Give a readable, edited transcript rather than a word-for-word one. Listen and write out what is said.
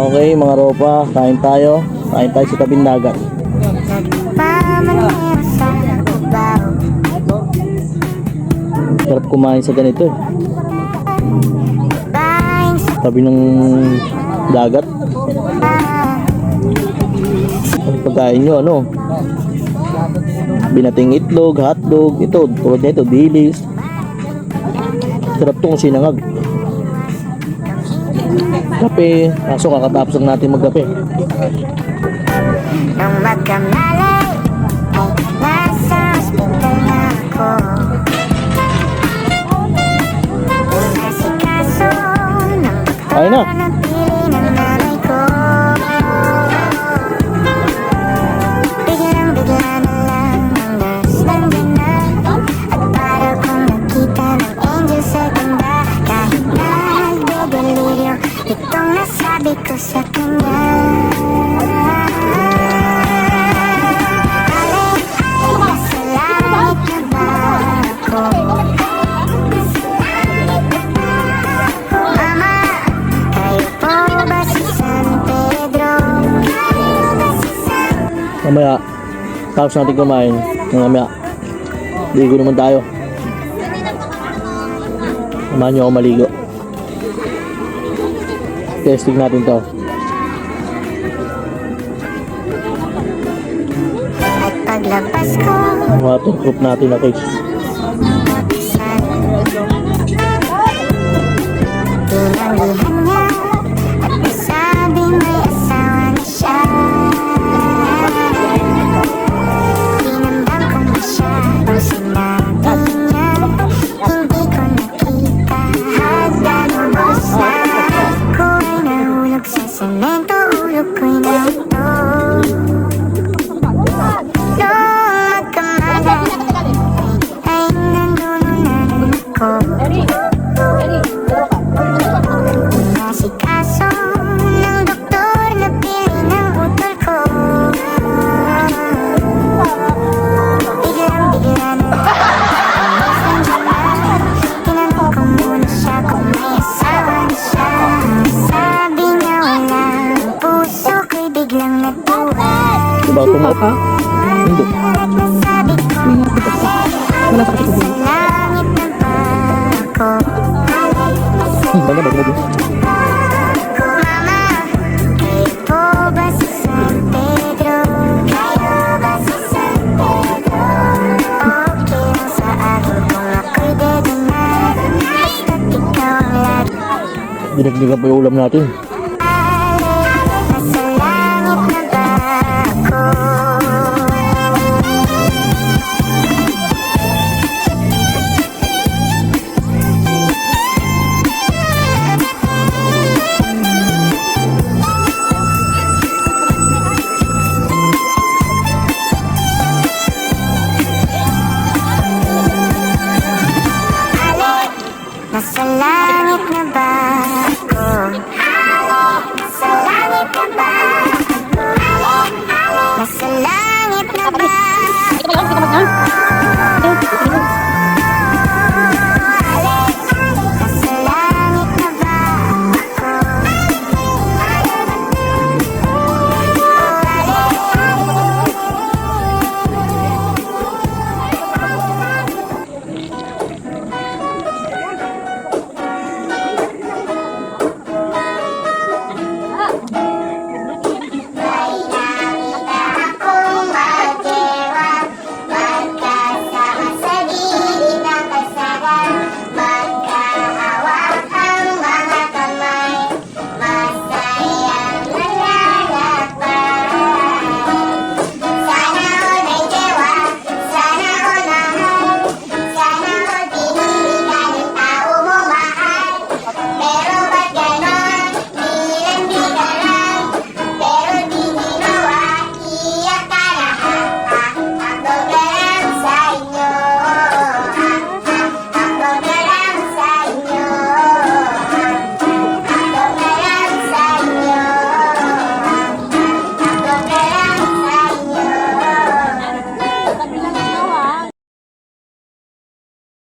Okay mga ropa, kain tayo sa tabing dagat. Sarap kumain sa ganito eh. Tabi ng dagat. Ang pagkain nyo ano? Binating itlog, hotdog, ito, tulad nito, dilis. Sarap to kung sinangag. Kape, kaso kakatapos lang natin magkape. Nung magkamalay ay nasa hospital na ako. Nasikaso ng Ay na. napili ng nanay ko. Biglang-bigla na lang ang nurse nandiyan na. At para kong nakita ng angel sa ganda. Kahit nagdedeliryo, itong nasabi ko sa kanya. Mamaya, tapos natin kumain. Mamaya, ligo naman tayo. Samahan nyo ako maligo. Testing natin to. At paglabas ko, Waterproof natin na case. tinanggihan niya at nasabing may asawa na siya. Tinamdam ko na siya nung sinabi niya, hindi ko nakita hagdan ubos na. Ko ay nahulog sa semento, ulog ko'y nauto. Nung magkamalay ay nandun na ako. Nasikaso ng doktor na pili ng utol ko. Biglang-bigla na tinanong ko muna siya kung may asawa na siya. Sabi niya wala, ang puso ko'y biglang natuwa. Diba ito mo pa? Hindi. At nasabi ko, Wala sa kasi. sa langit na ba ako? Bala ba ito? Mama, kayo po ba si San Pedro? Kayo ba si San Pedro? Okay lang sa akin kung ako'y dedo na. Basta't ikaw ang lagi. Dinagdagan pa yung ulam natin.